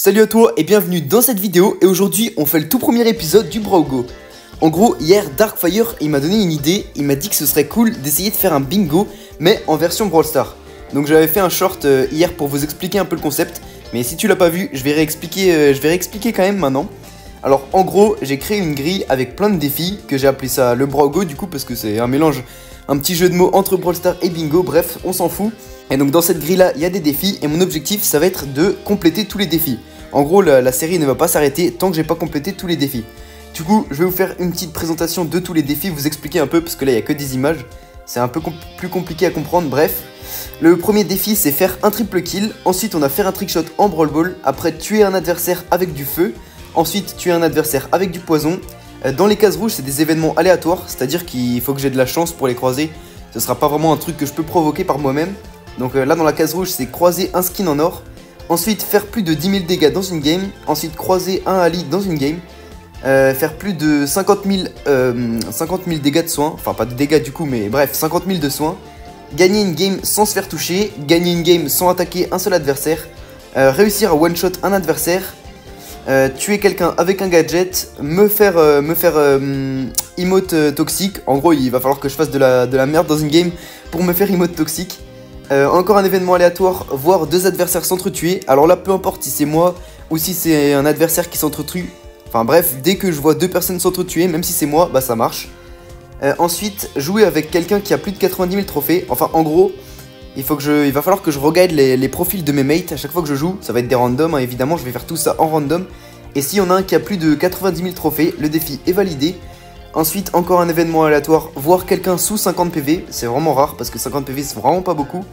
Salut à toi et bienvenue dans cette vidéo et aujourd'hui on fait le tout premier épisode du Brawl Go. En gros hier Darkfire il m'a donné une idée, il m'a dit que ce serait cool d'essayer de faire un bingo mais en version Brawl Stars. Donc j'avais fait un short hier pour vous expliquer un peu le concept, mais si tu l'as pas vu je vais réexpliquer quand même maintenant. Alors en gros j'ai créé une grille avec plein de défis que j'ai appelé ça le Brawl Go du coup parce que c'est un mélange, un petit jeu de mots entre Brawl Stars et bingo, bref on s'en fout. Et donc dans cette grille là il y a des défis et mon objectif ça va être de compléter tous les défis. En gros la série ne va pas s'arrêter tant que j'ai pas complété tous les défis. Du coup je vais vous faire une petite présentation de tous les défis, vous expliquer un peu parce que là il n'y a que des images. C'est un peu plus compliqué à comprendre, bref. Le premier défi c'est faire un triple kill. Ensuite on a faire un trickshot en Brawl Ball. Après tuer un adversaire avec du feu. Ensuite tuer un adversaire avec du poison. Dans les cases rouges c'est des événements aléatoires, c'est à dire qu'il faut que j'ai de la chance pour les croiser. Ce sera pas vraiment un truc que je peux provoquer par moi-même. Donc là dans la case rouge c'est croiser un skin en or. Ensuite faire plus de 10 000 dégâts dans une game. Ensuite croiser un Ali dans une game. Faire plus de 50 000 dégâts de soins. Enfin pas de dégâts du coup mais bref 50 000 de soins. Gagner une game sans se faire toucher. Gagner une game sans attaquer un seul adversaire. Réussir à one shot un adversaire. Tuer quelqu'un avec un gadget. Me faire emote toxique. En gros il va falloir que je fasse de la merde dans une game pour me faire emote toxique. Encore un événement aléatoire, voir deux adversaires s'entretuer. Alors là, peu importe si c'est moi ou si c'est un adversaire qui s'entretue. Enfin bref, dès que je vois deux personnes s'entretuer, même si c'est moi, bah ça marche. Ensuite, jouer avec quelqu'un qui a plus de 90 000 trophées. Enfin en gros, il va falloir que je regarde les profils de mes mates à chaque fois que je joue. Ça va être des randoms, hein, évidemment, je vais faire tout ça en random. Et s'il y en a un qui a plus de 90 000 trophées, le défi est validé. Ensuite, encore un événement aléatoire, voir quelqu'un sous 50 PV, c'est vraiment rare parce que 50 PV c'est vraiment pas beaucoup.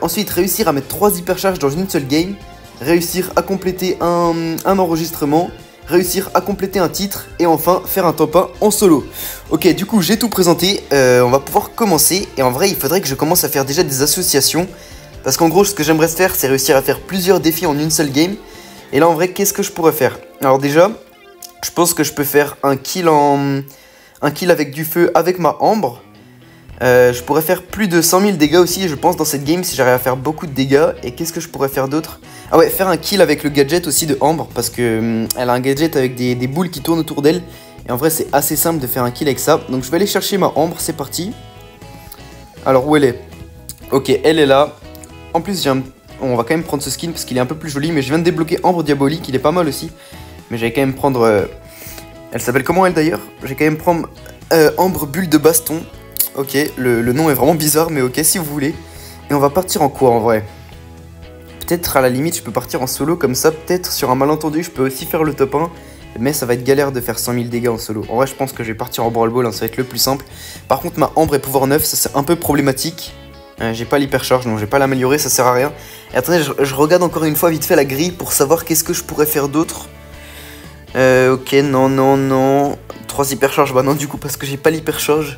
Ensuite, réussir à mettre 3 hypercharges dans une seule game, réussir à compléter un enregistrement, réussir à compléter un titre et enfin faire un top 1 en solo. Ok, du coup j'ai tout présenté, on va pouvoir commencer et en vrai il faudrait que je commence à faire déjà des associations parce qu'en gros ce que j'aimerais faire c'est réussir à faire plusieurs défis en une seule game. Et là en vrai qu'est-ce que je pourrais faire? Alors déjà... je pense que je peux faire un kill avec du feu avec ma Ambre. Je pourrais faire plus de 100 000 dégâts aussi, je pense, dans cette game si j'arrive à faire beaucoup de dégâts. Et qu'est-ce que je pourrais faire d'autre? Ah ouais, faire un kill avec le gadget aussi de Ambre, parce que elle a un gadget avec des boules qui tournent autour d'elle. Et en vrai, c'est assez simple de faire un kill avec ça. Donc je vais aller chercher ma Ambre, c'est parti. Alors, où elle est? Ok, elle est là. En plus, on va quand même prendre ce skin parce qu'il est un peu plus joli. Mais je viens de débloquer Ambre Diabolique, il est pas mal aussi. Mais j'allais quand même prendre... elle s'appelle comment elle d'ailleurs? J'ai quand même prendre Ambre Bulle de Baston. Ok, le nom est vraiment bizarre, mais ok si vous voulez. Et on va partir en quoi en vrai? Peut-être à la limite je peux partir en solo comme ça, peut-être sur un malentendu je peux aussi faire le top 1. Mais ça va être galère de faire 100 000 dégâts en solo. En vrai je pense que je vais partir en Brawl Ball, hein, ça va être le plus simple. Par contre ma Ambre est pouvoir 9, ça c'est un peu problématique. J'ai pas l'hypercharge, donc je vais pas l'améliorer, ça sert à rien. Et attendez, je regarde encore une fois vite fait la grille pour savoir qu'est-ce que je pourrais faire d'autre. Ok, non. 3 hypercharges, bah non du coup parce que j'ai pas l'hypercharge.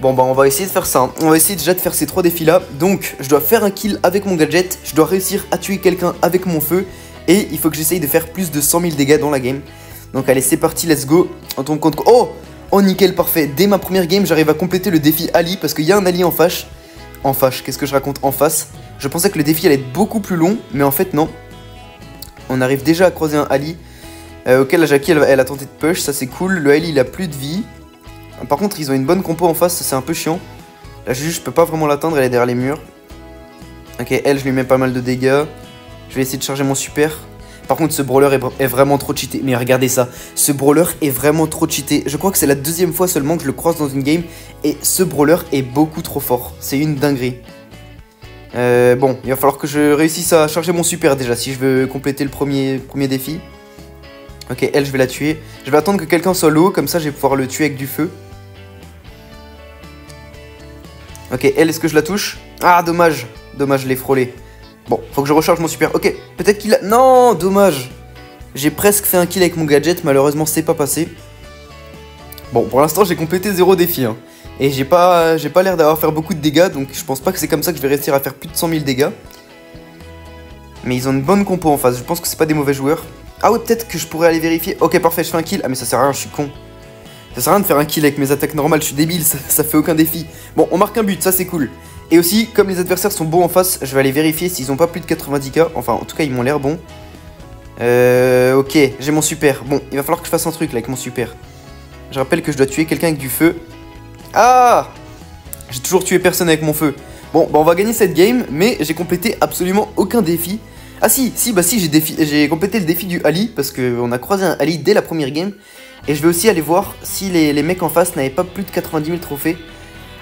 Bon bah on va essayer de faire ça, hein. On va essayer déjà de faire ces 3 défis là. Donc je dois faire un kill avec mon gadget, je dois réussir à tuer quelqu'un avec mon feu. Et il faut que j'essaye de faire plus de 100 000 dégâts dans la game. Donc allez c'est parti, let's go. On tombe contre... Oh nickel, parfait. Dès ma première game j'arrive à compléter le défi Ali parce qu'il y a un Ali en fâche. Qu'est-ce que je raconte? En face. Je pensais que le défi allait être beaucoup plus long, mais en fait non. On arrive déjà à croiser un Ali. Ok, la Jackie elle a tenté de push, ça c'est cool. Le Ali il a plus de vie. Par contre ils ont une bonne compo en face, ça c'est un peu chiant. La Juju je peux pas vraiment l'atteindre, elle est derrière les murs. Ok, elle je lui mets pas mal de dégâts. Je vais essayer de charger mon super. Par contre ce brawler est vraiment trop cheaté. Mais regardez ça, ce brawler est vraiment trop cheaté. Je crois que c'est la deuxième fois seulement que je le croise dans une game. Et ce brawler est beaucoup trop fort, c'est une dinguerie. Bon, il va falloir que je réussisse à charger mon super déjà si je veux compléter le premier défi. Ok, elle, je vais la tuer. Je vais attendre que quelqu'un soit low, comme ça, je vais pouvoir le tuer avec du feu. Ok, elle, est-ce que je la touche? Ah, dommage. Dommage, je l'ai frôlé. Bon, faut que je recharge mon super. Ok, peut-être qu'il a... Non, dommage. J'ai presque fait un kill avec mon gadget, malheureusement, c'est pas passé. Bon, pour l'instant, j'ai complété 0 défi. Hein. Et j'ai pas l'air d'avoir fait beaucoup de dégâts, donc je pense pas que c'est comme ça que je vais réussir à faire plus de 100 000 dégâts. Mais ils ont une bonne compo en face, je pense que c'est pas des mauvais joueurs. Ah ouais, peut-être que je pourrais aller vérifier. Ok, parfait, je fais un kill. Ah mais ça sert à rien, je suis con. Ça sert à rien de faire un kill avec mes attaques normales, je suis débile, ça fait aucun défi. Bon, on marque un but, ça c'est cool. Et aussi, comme les adversaires sont bons en face, je vais aller vérifier s'ils ont pas plus de 90k. Enfin, en tout cas, ils m'ont l'air bons. Ok, j'ai mon super. Bon, il va falloir que je fasse un truc là avec mon super. Je rappelle que je dois tuer quelqu'un avec du feu. Ah! J'ai toujours tué personne avec mon feu. Bon, bah on va gagner cette game, mais j'ai complété absolument aucun défi. Ah si, j'ai complété le défi du Ali, parce qu'on a croisé un Ali dès la première game. Et je vais aussi aller voir si les mecs en face n'avaient pas plus de 90 000 trophées.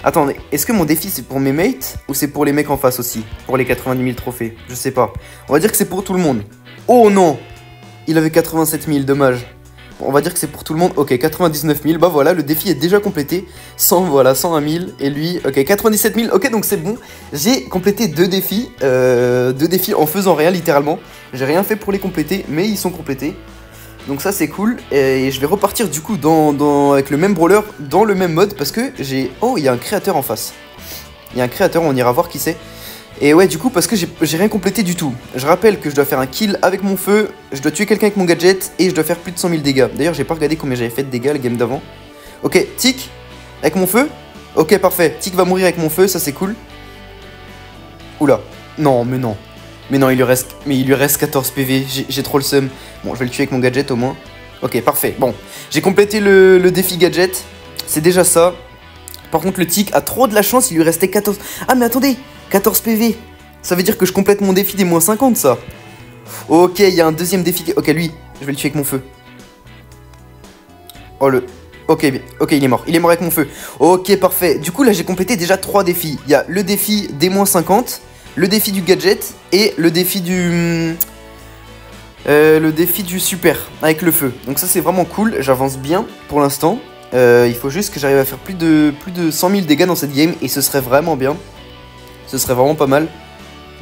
Attendez, est-ce que mon défi c'est pour mes mates, ou c'est pour les mecs en face aussi? Pour les 90 000 trophées, je sais pas. On va dire que c'est pour tout le monde. Oh non! Il avait 87 000, dommage. Bon, on va dire que c'est pour tout le monde. Ok, 99 000, bah voilà, le défi est déjà complété. 100, voilà, 101 000. Et lui, ok, 97 000. Ok, donc c'est bon. J'ai complété deux défis en faisant rien, littéralement. J'ai rien fait pour les compléter, mais ils sont complétés. Donc ça, c'est cool. Et je vais repartir du coup avec le même brawler, dans le même mode, parce que j'ai... Oh, il y a un créateur en face. Il y a un créateur, on ira voir qui c'est. Et ouais, du coup, parce que j'ai rien complété du tout. Je rappelle que je dois faire un kill avec mon feu, je dois tuer quelqu'un avec mon gadget, et je dois faire plus de 100 000 dégâts. D'ailleurs, j'ai pas regardé combien j'avais fait de dégâts la game d'avant. Ok, Tic, avec mon feu. Ok, parfait. Tic va mourir avec mon feu, ça c'est cool. Oula. Non, mais non. Mais non, il lui reste 14 PV, j'ai trop le seum. Bon, je vais le tuer avec mon gadget au moins. Ok, parfait. Bon, j'ai complété le défi gadget, c'est déjà ça. Par contre, le Tic a trop de la chance, il lui restait 14... Ah, mais attendez, 14 PV. Ça veut dire que je complète mon défi des moins 50, ça. Ok, il y a un deuxième défi. Ok, lui, je vais le tuer avec mon feu. Oh, Ok, il est mort. Il est mort avec mon feu. Ok, parfait. Du coup, là, j'ai complété déjà 3 défis. Il y a le défi des moins 50, le défi du gadget et le défi du... super, avec le feu. Donc ça, c'est vraiment cool. J'avance bien pour l'instant. Il faut juste que j'arrive à faire plus de 100 000 dégâts dans cette game. Et ce serait vraiment bien. Ce serait vraiment pas mal.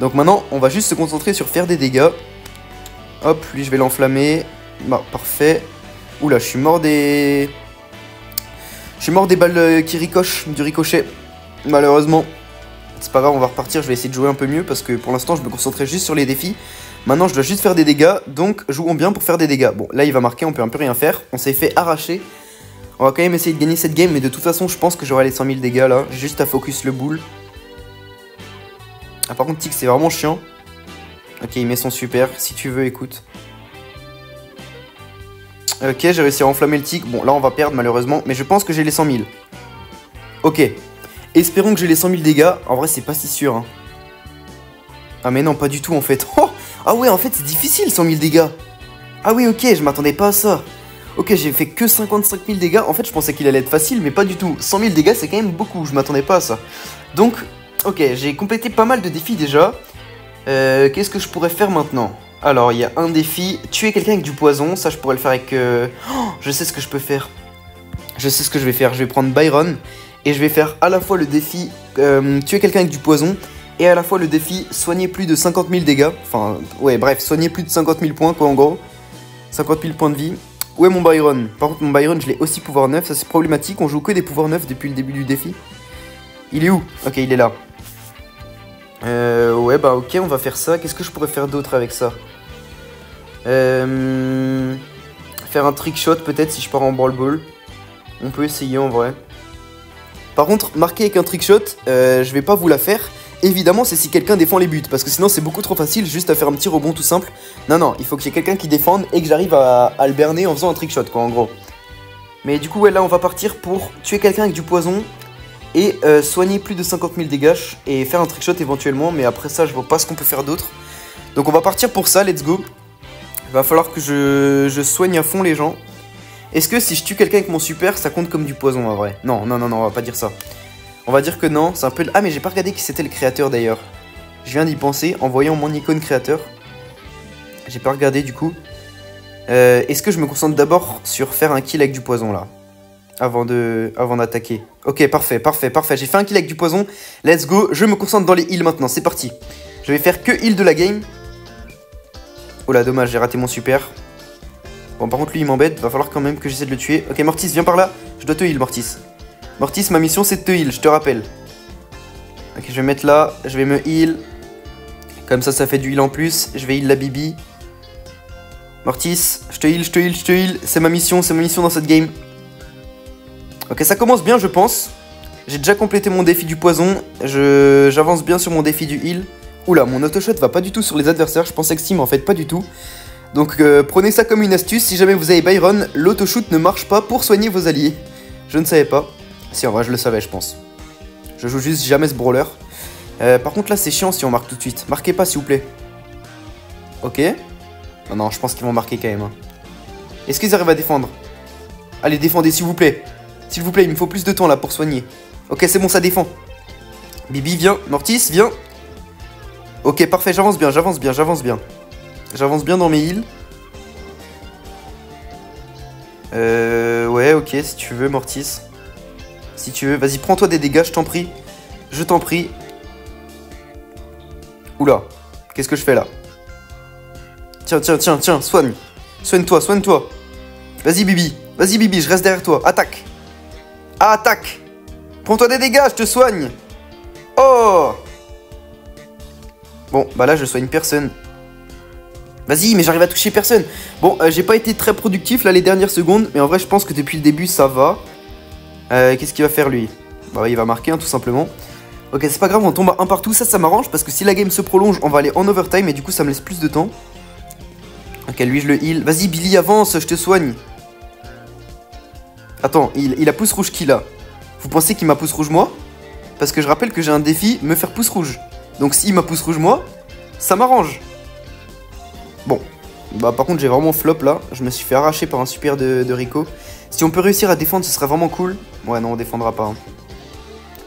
Donc maintenant, on va juste se concentrer sur faire des dégâts. Hop, lui, je vais l'enflammer. Bah, parfait. Oula, je suis mort des... Je suis mort des balles qui ricochent, du ricochet. Malheureusement. C'est pas grave, on va repartir. Je vais essayer de jouer un peu mieux parce que pour l'instant, je me concentrais juste sur les défis. Maintenant, je dois juste faire des dégâts. Donc, jouons bien pour faire des dégâts. Bon, là, il va marquer, on peut un peu rien faire. On s'est fait arracher. On va quand même essayer de gagner cette game. Mais de toute façon, je pense que j'aurai les 100 000 dégâts là. J'ai juste à focus le boule. Ah, par contre, Tic, c'est vraiment chiant. Ok, il met son super. Si tu veux, écoute. Ok, j'ai réussi à enflammer le Tic. Bon, là, on va perdre malheureusement. Mais je pense que j'ai les 100 000. Ok. Espérons que j'ai les 100 000 dégâts. En vrai, c'est pas si sûr. Hein. Ah, mais non, pas du tout en fait. Oh, ah ouais, en fait, c'est difficile 100 000 dégâts. Ah oui, ok, je m'attendais pas à ça. Ok, j'ai fait que 55 000 dégâts. En fait, je pensais qu'il allait être facile, mais pas du tout. 100 000 dégâts, c'est quand même beaucoup. Je m'attendais pas à ça. Donc, ok, j'ai complété pas mal de défis déjà. Qu'est-ce que je pourrais faire maintenant? Alors, il y a un défi, tuer quelqu'un avec du poison. Ça, je pourrais le faire avec... Oh, je sais ce que je peux faire. Je sais ce que je vais faire. Je vais prendre Byron. Et je vais faire à la fois le défi tuer quelqu'un avec du poison. Et à la fois le défi soigner plus de 50 000 dégâts. Enfin, ouais, bref, soigner plus de 50 000 points, quoi, en gros. 50 000 points de vie. Où est mon Byron? Par contre, mon Byron, je l'ai aussi pouvoir 9. Ça, c'est problématique. On joue que des pouvoirs 9 depuis le début du défi. Il est où? Ok, il est là. Ouais, bah ok, on va faire ça. Qu'est-ce que je pourrais faire d'autre avec ça? Faire un trick shot peut-être si je pars en brawl ball. On peut essayer en vrai. Par contre, marquer avec un trick shot, je vais pas vous la faire. Évidemment, c'est si quelqu'un défend les buts. Parce que sinon, c'est beaucoup trop facile juste à faire un petit rebond tout simple. Non, non, il faut qu'il y ait quelqu'un qui défende et que j'arrive à le berner en faisant un trick shot, quoi, en gros. Mais du coup, ouais, là, on va partir pour tuer quelqu'un avec du poison. Et soigner plus de 50 000 dégâts et faire un trickshot éventuellement. Mais après ça, je vois pas ce qu'on peut faire d'autre. Donc on va partir pour ça, let's go. Il va falloir que je soigne à fond les gens. Est-ce que si je tue quelqu'un avec mon super, ça compte comme du poison en vrai? Non, non, non, non, on va pas dire ça. On va dire que non, c'est un peu... Ah mais j'ai pas regardé qui c'était le créateur d'ailleurs. Je viens d'y penser en voyant mon icône créateur. J'ai pas regardé du coup. Est-ce que je me concentre d'abord sur faire un kill avec du poison là? Avant d'attaquer. Ok, parfait, parfait, parfait. J'ai fait un kill avec du poison. Let's go. Je me concentre dans les heals maintenant. C'est parti. Je vais faire que heal de la game. Oh là, dommage, j'ai raté mon super. Bon, par contre, lui, il m'embête. Va falloir quand même que j'essaie de le tuer. Ok, Mortis, viens par là. Je dois te heal, Mortis. Mortis, ma mission, c'est de te heal, je te rappelle. Ok, je vais mettre là. Je vais me heal. Comme ça fait du heal en plus. Je vais heal la Bibi. Mortis, je te heal, je te heal, je te heal. C'est ma mission dans cette game. Ok, ça commence bien, je pense. J'ai déjà complété mon défi du poison. J'avance bien sur mon défi du heal. Oula, mon autoshot va pas du tout sur les adversaires. Je pensais que si, mais en fait, pas du tout. Donc prenez ça comme une astuce, si jamais vous avez Byron, l'auto-shoot ne marche pas pour soigner vos alliés. Je ne savais pas. Si, en vrai, je le savais, je pense. Je joue juste jamais ce brawler. Par contre, là, c'est chiant si on marque tout de suite. Marquez pas, s'il vous plaît. Ok. Non, non, je pense qu'ils vont marquer quand même. Hein. Est-ce qu'ils arrivent à défendre? Allez, défendez, s'il vous plaît. S'il vous plaît, il me faut plus de temps, là, pour soigner. Ok, c'est bon, ça défend. Bibi, viens. Mortis, viens. Ok, parfait, j'avance bien, j'avance bien, j'avance bien. J'avance bien dans mes heals. Ouais, ok, si tu veux, Mortis. Si tu veux, vas-y, prends-toi des dégâts, je t'en prie. Je t'en prie. Oula, qu'est-ce que je fais là? Tiens, tiens, tiens, tiens, soigne. Soigne-toi, soigne-toi. Vas-y, Bibi. Vas-y, Bibi, je reste derrière toi. Attaque. Ah, attaque. Prends-toi des dégâts, je te soigne. Oh. Bon, bah là, je soigne personne. Vas-y, mais j'arrive à toucher personne. Bon, j'ai pas été très productif là les dernières secondes, mais en vrai, je pense que depuis le début, ça va. Qu'est-ce qu'il va faire lui? Bah, il va marquer, hein, tout simplement. Ok, c'est pas grave, on tombe à un partout. Ça m'arrange parce que si la game se prolonge, on va aller en overtime et du coup, ça me laisse plus de temps. Ok, lui, je le heal. Vas-y, Billy, avance, je te soigne. Attends, il a pouce rouge qui là? Vous pensez qu'il m'a pouce rouge moi? Parce que je rappelle que j'ai un défi, me faire pouce rouge. Donc s'il m'a pouce rouge moi, ça m'arrange. Bon, bah par contre j'ai vraiment flop là, je me suis fait arracher par un super de Rico. Si on peut réussir à défendre, ce serait vraiment cool. Ouais non, on défendra pas. Hein.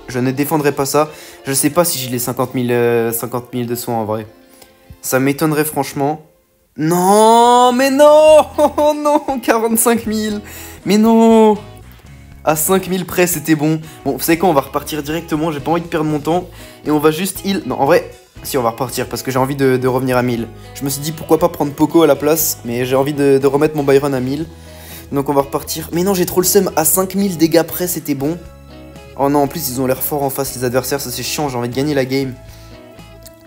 Je ne défendrai pas ça. Je sais pas si j'ai les 50 000 de soins en vrai. Ça m'étonnerait franchement. Non, mais non. Oh non, 45 000. Mais non. À 5 000 près, c'était bon. Bon, vous savez quoi, on va repartir directement, j'ai pas envie de perdre mon temps. Et on va juste heal. Non, en vrai... Si, on va repartir parce que j'ai envie de revenir à 1000. Je me suis dit pourquoi pas prendre Poco à la place, mais j'ai envie de remettre mon Byron à 1000. Donc on va repartir. Mais non, j'ai trop le seum. À 5000 dégâts près, c'était bon. Oh non, en plus, ils ont l'air forts en face, les adversaires. Ça, c'est chiant. J'ai envie de gagner la game.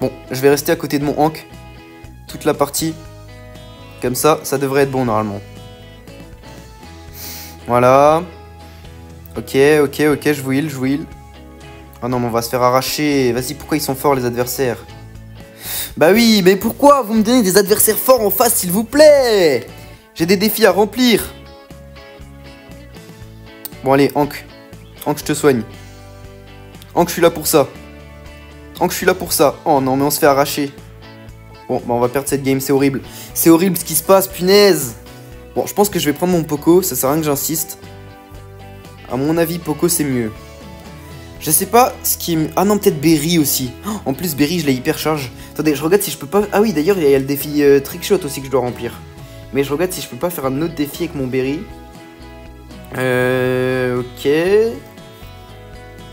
Bon, je vais rester à côté de mon Hank toute la partie. Comme ça, ça devrait être bon normalement. Voilà. Ok, ok, ok, je vous heal, je vous heal. Oh non, mais on va se faire arracher. Vas-y, pourquoi ils sont forts, les adversaires? Bah oui, mais pourquoi vous me donnez des adversaires forts en face, s'il vous plaît? J'ai des défis à remplir. Bon, allez, Hank. Hank, je te soigne. Hank, je suis là pour ça. Hank, je suis là pour ça. Oh non, mais on se fait arracher. Bon, bah on va perdre cette game, c'est horrible. C'est horrible ce qui se passe, punaise. Bon, je pense que je vais prendre mon Poco, ça sert à rien que j'insiste. À mon avis, Poco, c'est mieux. Je sais pas ce qui me... Ah non, peut-être Berry aussi. Oh, en plus, Berry, je l'ai hyper charge. Attendez, je regarde si je peux pas... Ah oui, d'ailleurs, il y a le défi Trickshot aussi que je dois remplir. Mais je regarde si je peux pas faire un autre défi avec mon Berry. Ok.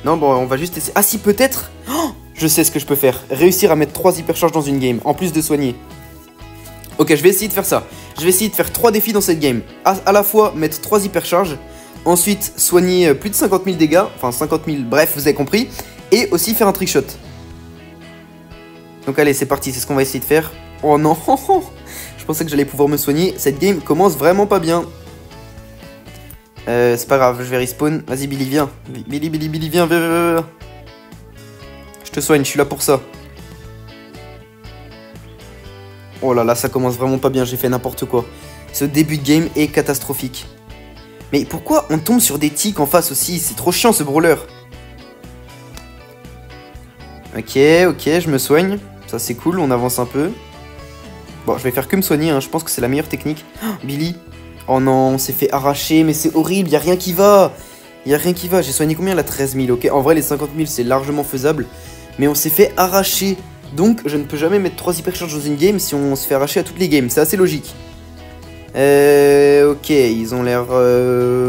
Non, bon, on va juste essayer... Ah si, peut-être. Oh, je sais ce que je peux faire. Réussir à mettre 3 hypercharges dans une game, en plus de soigner. Ok, je vais essayer de faire ça. Je vais essayer de faire 3 défis dans cette game. À la fois, mettre 3 hypercharges. Ensuite, soigner plus de 50 000 dégâts. Enfin, 50 000, bref, vous avez compris. Et aussi faire un trickshot. Donc allez, c'est parti, c'est ce qu'on va essayer de faire. Oh non. Je pensais que j'allais pouvoir me soigner. Cette game commence vraiment pas bien. C'est pas grave, je vais respawn. Vas-y, Billy, viens. Billy, viens, viens. Je te soigne, je suis là pour ça. Oh là là, ça commence vraiment pas bien, j'ai fait n'importe quoi. Ce début de game est catastrophique. Mais pourquoi on tombe sur des tics en face aussi? C'est trop chiant ce brawler. Ok, ok, je me soigne. Ça c'est cool, on avance un peu. Bon, je vais faire que me soigner, hein. Je pense que c'est la meilleure technique. Oh, Billy. Oh non, on s'est fait arracher, mais c'est horrible, y a rien qui va. Y a rien qui va, j'ai soigné combien là? 13 000, ok. En vrai, les 50 000 c'est largement faisable. Mais on s'est fait arracher. Donc, je ne peux jamais mettre 3 hypercharges dans une game si on se fait arracher à toutes les games. C'est assez logique. Ok, ils ont l'air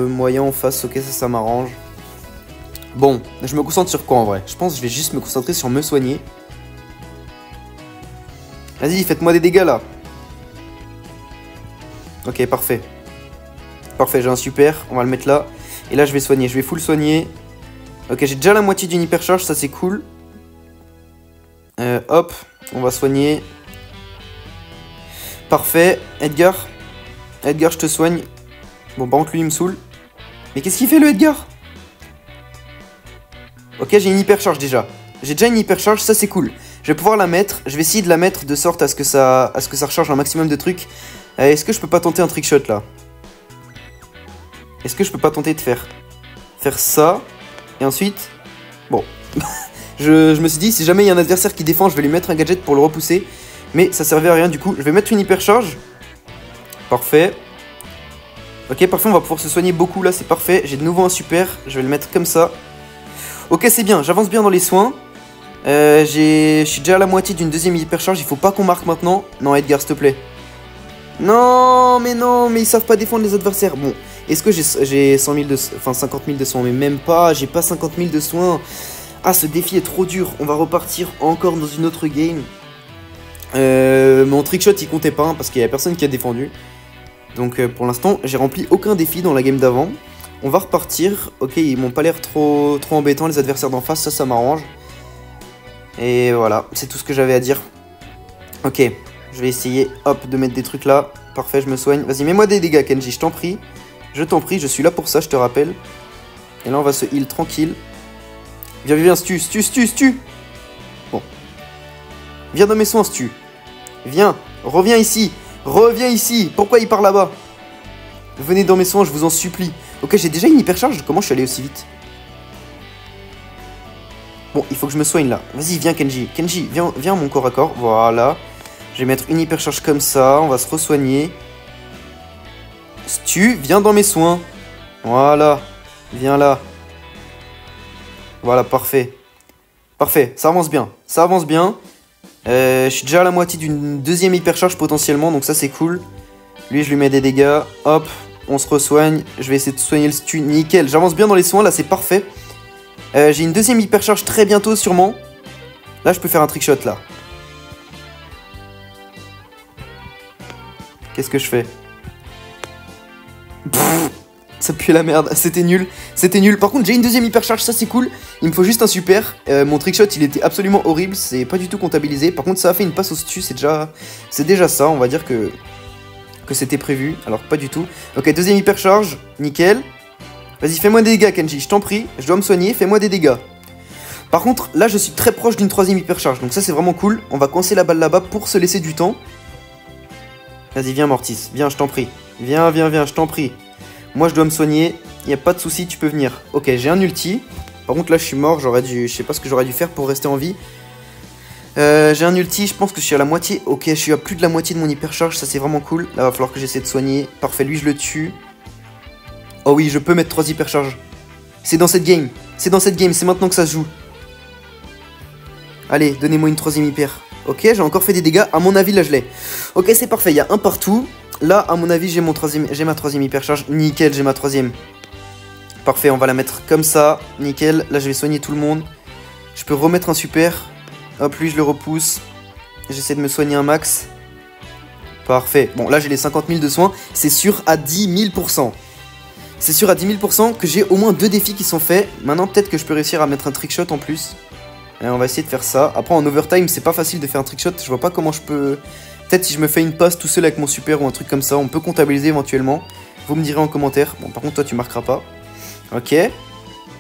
moyens en face, ok, ça m'arrange. Bon, je me concentre sur quoi en vrai? Je pense que je vais juste me concentrer sur me soigner. Vas-y, faites-moi des dégâts là. Ok, parfait. Parfait, j'ai un super, on va le mettre là. Et là, je vais soigner, je vais full soigner. Ok, j'ai déjà la moitié d'une hypercharge, ça c'est cool. Hop, on va soigner. Parfait, Edgar. Edgar, je te soigne. Bon, par contre, lui, il me saoule. Mais qu'est-ce qu'il fait, le Edgar? Ok, j'ai une hypercharge déjà. J'ai déjà une hypercharge, ça c'est cool. Je vais pouvoir la mettre. Je vais essayer de la mettre de sorte à ce que ça recharge un maximum de trucs Est-ce que je peux pas tenter un trickshot là? Est-ce que je peux pas tenter de faire ça? Et ensuite... Bon. je me suis dit, si jamais il y a un adversaire qui défend, je vais lui mettre un gadget pour le repousser. Mais ça servait à rien du coup. Je vais mettre une hypercharge. Parfait. Ok, parfait, on va pouvoir se soigner beaucoup là, c'est parfait. J'ai de nouveau un super, je vais le mettre comme ça. Ok, c'est bien, j'avance bien dans les soins. Je suis déjà à la moitié d'une deuxième hypercharge, il faut pas qu'on marque maintenant. Non, Edgar, s'il te plaît. Non, mais ils savent pas défendre les adversaires. Bon, est-ce que j'ai 100 000 de... Enfin, 50 000 de soins, mais même pas, j'ai pas 50 000 de soins. Ah, ce défi est trop dur, on va repartir encore dans une autre game. Mon trickshot, il comptait pas, hein, parce qu'il y a personne qui a défendu. Donc pour l'instant, j'ai rempli aucun défi dans la game d'avant. On va repartir. Ok, ils m'ont pas l'air trop embêtants, les adversaires d'en face, ça m'arrange. Et voilà, c'est tout ce que j'avais à dire. Ok, je vais essayer, hop, de mettre des trucs là. Parfait, je me soigne. Vas-y, mets-moi des dégâts, Kenji, je t'en prie. Je t'en prie, je suis là pour ça, je te rappelle. Et là, on va se heal tranquille. Viens, stu. Bon. Viens dans mes soins, stu. Viens, reviens ici. Reviens ici. Pourquoi il part là-bas? Venez dans mes soins, je vous en supplie. Ok, j'ai déjà une hypercharge. Comment je suis allé aussi vite? Bon, il faut que je me soigne là. Vas-y, viens Kenji. Kenji, viens mon corps à corps. Voilà. Je vais mettre une hypercharge comme ça. On va se re-soigner. Stu, viens dans mes soins. Voilà. Viens là. Voilà, parfait. Parfait, ça avance bien. Ça avance bien. Je suis déjà à la moitié d'une deuxième hypercharge potentiellement. Donc ça, c'est cool. Lui, je lui mets des dégâts. Hop. On se re-soigne. Je vais essayer de soigner le stu. Nickel. J'avance bien dans les soins. Là, c'est parfait. J'ai une deuxième hypercharge très bientôt, sûrement. Là, je peux faire un trickshot, là. Qu'est-ce que je fais? Pff, ça pue la merde. C'était nul. C'était nul. Par contre, j'ai une deuxième hypercharge. Ça, c'est cool. Il me faut juste un super. Mon trickshot, il était absolument horrible. C'est pas du tout comptabilisé. Par contre, ça a fait une passe au stu. C'est déjà ça. On va dire que c'était prévu. Alors, pas du tout. Ok, deuxième hypercharge. Nickel. Vas-y, fais-moi des dégâts, Kenji, je t'en prie. Je dois me soigner, fais-moi des dégâts. Par contre, là, je suis très proche d'une troisième hypercharge. Donc ça, c'est vraiment cool. On va coincer la balle là-bas pour se laisser du temps. Vas-y, viens, Mortis. Viens, je t'en prie. Viens, je t'en prie. Moi, je dois me soigner. Il n'y a pas de souci, tu peux venir. Ok, j'ai un ulti. Par contre, là, je suis mort. Je sais pas ce que j'aurais dû faire pour rester en vie. J'ai un ulti. Je pense que je suis à la moitié. Ok, je suis à plus de la moitié de mon hypercharge. Ça, c'est vraiment cool. Là, va falloir que j'essaie de soigner. Parfait, lui, je le tue. Oh oui, je peux mettre 3 hypercharges. C'est dans cette game. C'est dans cette game. C'est maintenant que ça se joue. Allez, donnez-moi une troisième hyper. Ok, j'ai encore fait des dégâts. À mon avis, là, je l'ai. Ok, c'est parfait. Il y a un partout. Là, à mon avis, j'ai ma troisième hypercharge. Nickel, j'ai ma troisième. Parfait, on va la mettre comme ça. Nickel. Là, je vais soigner tout le monde. Je peux remettre un super. Hop, lui, je le repousse. J'essaie de me soigner un max. Parfait. Bon, là, j'ai les 50 000 de soins. C'est sûr à 10 000%. C'est sûr à 10 000% que j'ai au moins 2 défis qui sont faits. Maintenant, peut-être que je peux réussir à mettre un trickshot en plus. Et on va essayer de faire ça. Après, en overtime, c'est pas facile de faire un trickshot. Je vois pas comment je peux... Peut-être si je me fais une passe tout seul avec mon super ou un truc comme ça, on peut comptabiliser éventuellement. Vous me direz en commentaire. Bon, par contre, toi, tu marqueras pas. Ok.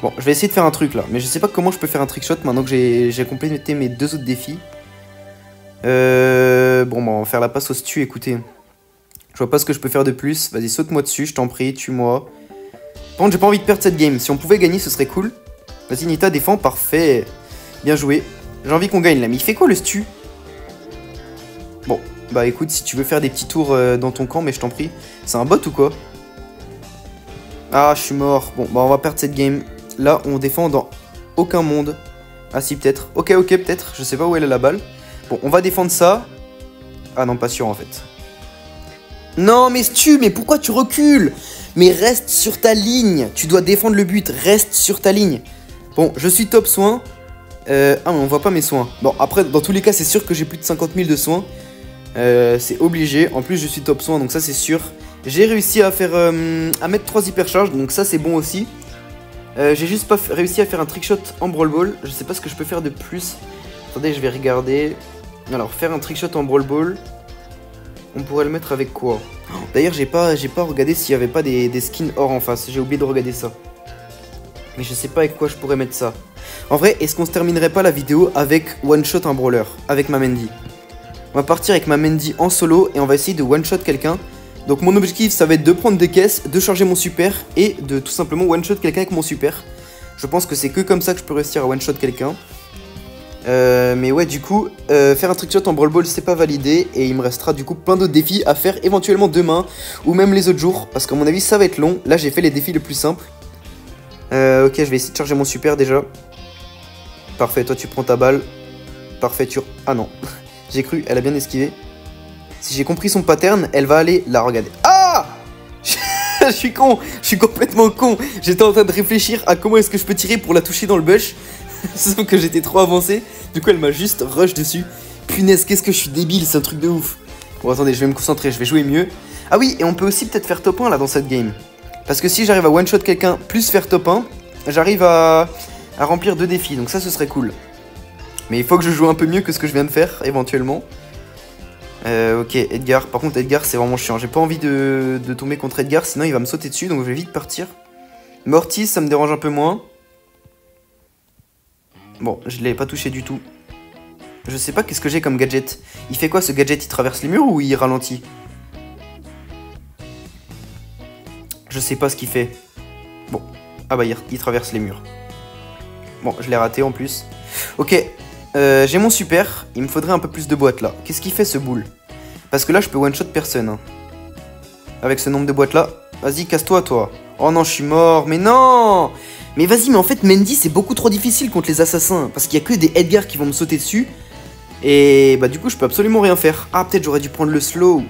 Bon, je vais essayer de faire un truc là. Mais je sais pas comment je peux faire un trickshot maintenant que j'ai complété mes 2 autres défis. Bon, bah, on va faire la passe au stu, écoutez. Je vois pas ce que je peux faire de plus. Vas-y, saute-moi dessus, je t'en prie, tue-moi. Par contre, j'ai pas envie de perdre cette game. Si on pouvait gagner, ce serait cool. Vas-y, Nita, défends. Parfait. Bien joué. J'ai envie qu'on gagne là. Mais il fait quoi le stu? Bon, bah écoute, si tu veux faire des petits tours dans ton camp, mais je t'en prie. C'est un bot ou quoi? Ah, je suis mort. Bon, bah on va perdre cette game. Là, on défend dans aucun monde. Ah si, peut-être. Ok, peut-être. Je sais pas où elle est la balle. Bon, on va défendre ça. Ah non, pas sûr en fait. Non, mais stu, mais pourquoi tu recules? Mais reste sur ta ligne. Tu dois défendre le but. Reste sur ta ligne. Bon, je suis top soin. Ah, mais on voit pas mes soins. Bon, après, dans tous les cas, c'est sûr que j'ai plus de 50 000 de soins. C'est obligé. En plus, je suis top soin, donc ça, c'est sûr. J'ai réussi à faire à mettre 3 hypercharges, donc ça, c'est bon aussi. J'ai juste pas réussi à faire un trickshot en Brawl Ball. Je sais pas ce que je peux faire de plus. Attendez, je vais regarder. Alors, faire un trickshot en Brawl Ball. On pourrait le mettre avec quoi? D'ailleurs, j'ai pas regardé s'il y avait pas des skins or en face. J'ai oublié de regarder ça. Mais je sais pas avec quoi je pourrais mettre ça. En vrai, est-ce qu'on se terminerait pas la vidéo avec one shot un brawler? Avec ma Mandy? On va partir avec ma Mendy en solo et on va essayer de one-shot quelqu'un. Donc mon objectif, ça va être de prendre des caisses, de charger mon super et de tout simplement one-shot quelqu'un avec mon super. Je pense que c'est que comme ça que je peux réussir à one-shot quelqu'un. Mais ouais, du coup, faire un trickshot en Brawl Ball, c'est pas validé. Et il me restera du coup plein d'autres défis à faire éventuellement demain ou même les autres jours. Parce qu'à mon avis, ça va être long. Là, j'ai fait les défis les plus simples. Ok, je vais essayer de charger mon super déjà. Parfait, toi tu prends ta balle. Parfait, Ah non, j'ai cru, elle a bien esquivé. Si j'ai compris son pattern, elle va aller là, regardez. Ah je suis con, je suis complètement con. J'étais en train de réfléchir à comment est-ce que je peux tirer pour la toucher dans le bush. Sauf que j'étais trop avancé. Du coup, elle m'a juste rush dessus. Punaise, qu'est-ce que je suis débile, c'est un truc de ouf. Bon, attendez, je vais me concentrer, je vais jouer mieux. Ah oui, et on peut aussi peut-être faire top 1 là dans cette game. Parce que si j'arrive à one-shot quelqu'un plus faire top 1, j'arrive à remplir 2 défis. Donc ça, ce serait cool. Mais il faut que je joue un peu mieux que ce que je viens de faire, éventuellement. Ok, Edgar. Par contre, Edgar, c'est vraiment chiant. J'ai pas envie de tomber contre Edgar, sinon il va me sauter dessus, donc je vais vite partir. Mortis, ça me dérange un peu moins. Bon, je l'ai pas touché du tout. Je sais pas qu'est-ce que j'ai comme gadget. Il fait quoi ce gadget? Il traverse les murs ou il ralentit? Je sais pas ce qu'il fait. Bon. Ah bah, il traverse les murs. Bon, je l'ai raté en plus. Ok. J'ai mon super. Il me faudrait un peu plus de boîtes là. Qu'est-ce qu'il fait ce boule? Parce que là, je peux one-shot personne. Hein. Avec ce nombre de boîtes là. Vas-y, casse-toi, toi. Oh non, je suis mort. Mais non! Mais vas-y, mais en fait, Mendy, c'est beaucoup trop difficile contre les assassins. Parce qu'il y a que des Edgar qui vont me sauter dessus. Et bah, du coup, je peux absolument rien faire. Ah, peut-être j'aurais dû prendre le slow.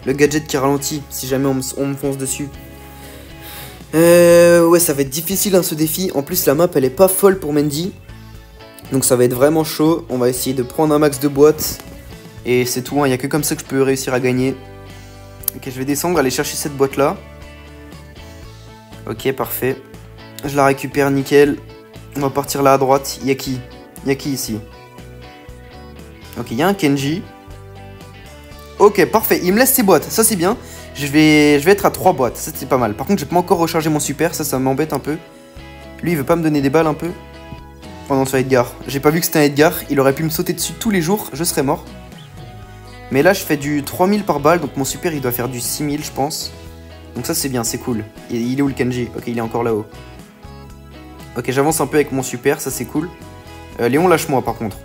Le gadget qui ralentit. Si jamais on me fonce dessus. Ouais, ça va être difficile hein, ce défi. En plus, la map, elle est pas folle pour Mendy. Donc ça va être vraiment chaud. On va essayer de prendre un max de boîtes. Et c'est tout, il n'y a que comme ça que je peux réussir à gagner. Ok, je vais descendre, aller chercher cette boîte-là. Ok, parfait. Je la récupère, nickel. On va partir là à droite. Il y a qui? Il y a qui ici? Ok, il y a un Kenji. Ok, parfait. Il me laisse ses boîtes. Ça, c'est bien. Je vais être à 3 boîtes. Ça, c'est pas mal. Par contre, j'ai pas encore rechargé mon super. Ça m'embête un peu. Lui, il veut pas me donner des balles un peu? Oh non, c'est Edgar. J'ai pas vu que c'était un Edgar. Il aurait pu me sauter dessus tous les jours. Je serais mort. Mais là, je fais du 3000 par balle. Donc, mon super, il doit faire du 6000, je pense. Donc, ça, c'est bien. C'est cool. Il est où le Kenji? Ok, il est encore là-haut. Ok, j'avance un peu avec mon super. Ça, c'est cool. Léon, lâche-moi, par contre.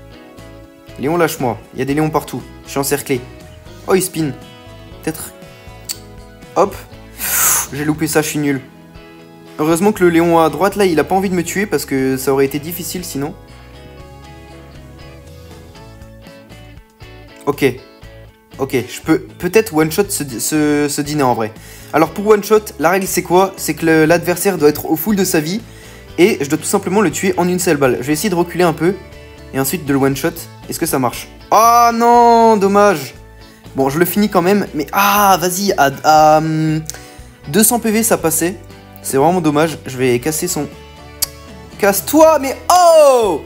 Léon, lâche-moi. Il y a des Léons partout. Je suis encerclé. Oh, il spin. Peut-être. Hop. J'ai loupé ça, je suis nul. Heureusement que le Léon à droite, là, il a pas envie de me tuer parce que ça aurait été difficile sinon. Ok. Ok, je peux peut-être one-shot ce dîner en vrai. Alors pour one-shot, la règle c'est quoi? C'est que l'adversaire doit être au full de sa vie et je dois tout simplement le tuer en une seule balle. Je vais essayer de reculer un peu et ensuite de le one-shot. Est-ce que ça marche? Oh non, dommage. Bon, je le finis quand même, mais ah, vas-y, à 200 PV ça passait. C'est vraiment dommage, je vais casser son... Casse-toi, mais oh!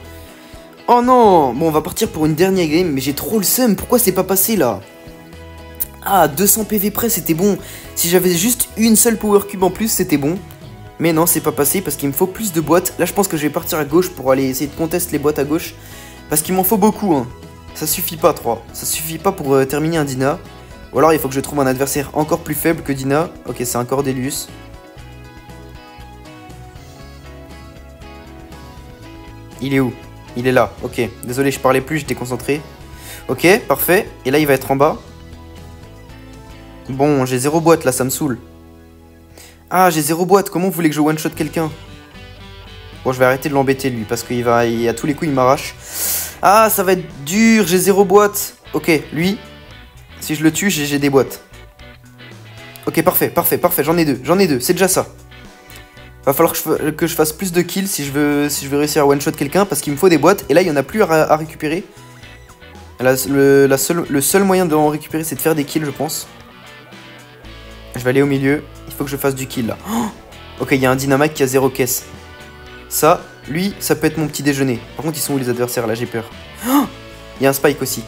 Oh non! Bon, on va partir pour une dernière game, mais j'ai trop le seum, pourquoi c'est pas passé là? Ah, 200 PV près, c'était bon. Si j'avais juste une seule power cube en plus, c'était bon. Mais non, c'est pas passé parce qu'il me faut plus de boîtes. Là, je pense que je vais partir à gauche pour aller essayer de contester les boîtes à gauche. Parce qu'il m'en faut beaucoup, hein. Ça suffit pas, 3. Ça suffit pas pour terminer un Dina. Ou alors, il faut que je trouve un adversaire encore plus faible que Dina. Ok, c'est un Cordelius. Il est où? Il est là, ok. Désolé, je parlais plus, j'étais concentré. Ok, parfait. Et là, il va être en bas. Bon, j'ai 0 boîte, là, ça me saoule. Ah, j'ai 0 boîte. Comment vous voulez que je one-shot quelqu'un? Bon, je vais arrêter de l'embêter, lui, parce qu'il va... à tous les coups, il m'arrache. Ah, ça va être dur, j'ai 0 boîte. Ok, lui, si je le tue, j'ai des boîtes. Ok, parfait, parfait, parfait. J'en ai 2, c'est déjà ça. Va falloir que je fasse plus de kills si je veux réussir à one-shot quelqu'un parce qu'il me faut des boîtes. Et là, il n'y en a plus à récupérer. Le seul moyen de en récupérer, c'est de faire des kills, je pense. Je vais aller au milieu. Il faut que je fasse du kill, là. Oh, ok, il y a un Dynamite qui a 0 caisse. Ça, lui, ça peut être mon petit déjeuner. Par contre, ils sont où les adversaires, là? J'ai peur. Oh, il y a un Spike aussi.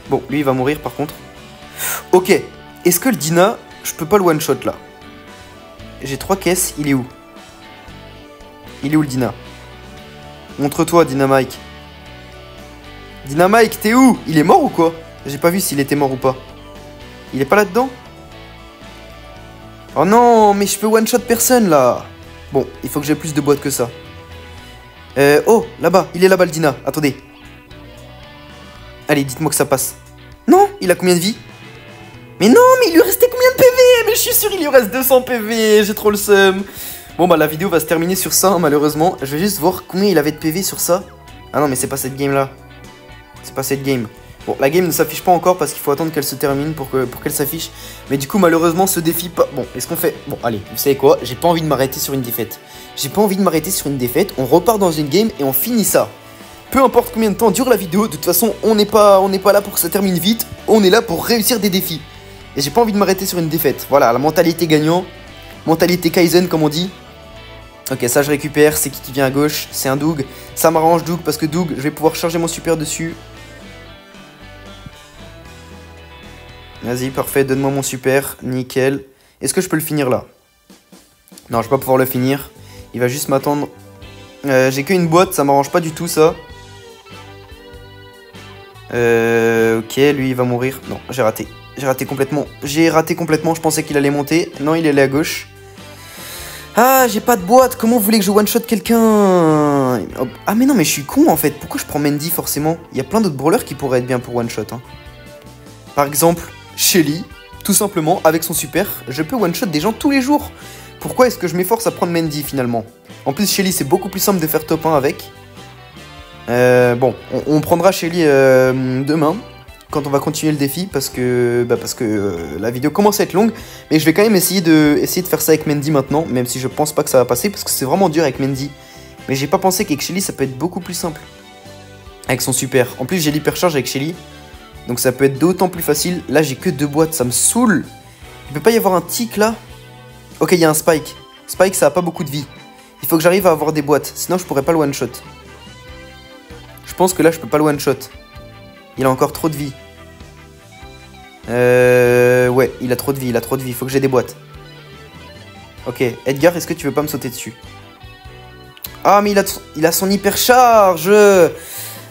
Bon, lui, il va mourir, par contre. Ok. Est-ce que le Dina, je peux pas le one-shot, là? J'ai 3 caisses, il est où? Il est où le Dina? Montre-toi, Dynamite. Dynamite, t'es où? Il est mort ou quoi? J'ai pas vu s'il était mort ou pas. Il est pas là-dedans? Oh non, mais je peux one-shot personne, là. Bon, il faut que j'ai plus de boîtes que ça. Oh, là-bas, il est là-bas, le Dina. Attendez. Allez, dites-moi que ça passe. Non, il a combien de vie? Mais non, mais il lui restait combien de PV? Mais je suis sûr il lui reste 200 PV, j'ai trop le seum. Bon bah la vidéo va se terminer sur ça, hein, malheureusement. Je vais juste voir combien il avait de PV sur ça. Ah non, mais c'est pas cette game là. C'est pas cette game. Bon, la game ne s'affiche pas encore parce qu'il faut attendre qu'elle se termine pour qu'elle s'affiche. Mais du coup, malheureusement, ce défi pas... Bon, est-ce qu'on fait... Bon, allez, vous savez quoi? J'ai pas envie de m'arrêter sur une défaite. J'ai pas envie de m'arrêter sur une défaite. On repart dans une game et on finit ça. Peu importe combien de temps dure la vidéo, de toute façon, on n'est pas là pour que ça termine vite. On est là pour réussir des défis. Et j'ai pas envie de m'arrêter sur une défaite. Voilà, la mentalité gagnant. Mentalité Kaizen, comme on dit. Ok, ça je récupère. C'est qui vient à gauche? C'est un Doug. Ça m'arrange, Doug, parce que Doug, je vais pouvoir charger mon super dessus. Vas-y, parfait, donne-moi mon super, nickel. Est-ce que je peux le finir là? Non, je vais pas pouvoir le finir. Il va juste m'attendre. J'ai qu'une boîte, ça m'arrange pas du tout ça. Ok, lui il va mourir. Non, j'ai raté. J'ai raté complètement. Je pensais qu'il allait monter. Non, il est allé à gauche. Ah, j'ai pas de boîte. Comment vous voulez que je one-shot quelqu'un? Ah, mais non, mais je suis con en fait. Pourquoi je prends Mendy forcément? Il y a plein d'autres brawlers qui pourraient être bien pour one-shot. Hein. Par exemple... Shelly, tout simplement, avec son super, je peux one-shot des gens tous les jours. Pourquoi est-ce que je m'efforce à prendre Mendy finalement? En plus, Shelly, c'est beaucoup plus simple de faire top 1 avec. Bon, on prendra Shelly demain, quand on va continuer le défi, parce que la vidéo commence à être longue. Mais je vais quand même essayer de faire ça avec Mendy maintenant, même si je pense pas que ça va passer, parce que c'est vraiment dur avec Mendy. Mais j'ai pas pensé qu'avec Shelly, ça peut être beaucoup plus simple. Avec son super. En plus, j'ai l'hypercharge avec Shelly. Donc ça peut être d'autant plus facile. Là, j'ai que 2 boîtes, ça me saoule. Il peut pas y avoir un tic là? Ok, il y a un Spike. Spike, ça a pas beaucoup de vie. Il faut que j'arrive à avoir des boîtes, sinon je pourrais pas le one-shot. Je pense que là, je peux pas le one-shot. Il a encore trop de vie. Ouais, il a trop de vie, il faut que j'ai des boîtes. Ok, Edgar, est-ce que tu veux pas me sauter dessus? Ah, mais il a son hypercharge.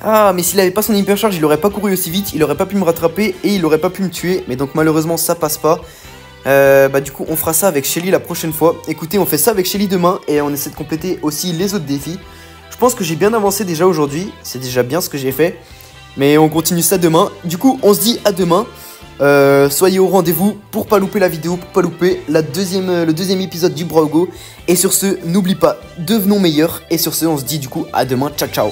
Ah, mais s'il avait pas son hypercharge, il aurait pas couru aussi vite, il aurait pas pu me rattraper et il aurait pas pu me tuer. Mais donc malheureusement, ça passe pas. Bah du coup, on fera ça avec Shelly la prochaine fois. Écoutez, on fait ça avec Shelly demain et on essaie de compléter aussi les autres défis. Je pense que j'ai bien avancé déjà aujourd'hui, c'est déjà bien ce que j'ai fait. Mais on continue ça demain. Du coup, on se dit à demain. Soyez au rendez-vous pour pas louper la vidéo, pour pas louper le deuxième épisode du Brawl Go. Et sur ce, n'oublie pas, devenons meilleurs. Et sur ce, on se dit du coup à demain. Ciao, ciao.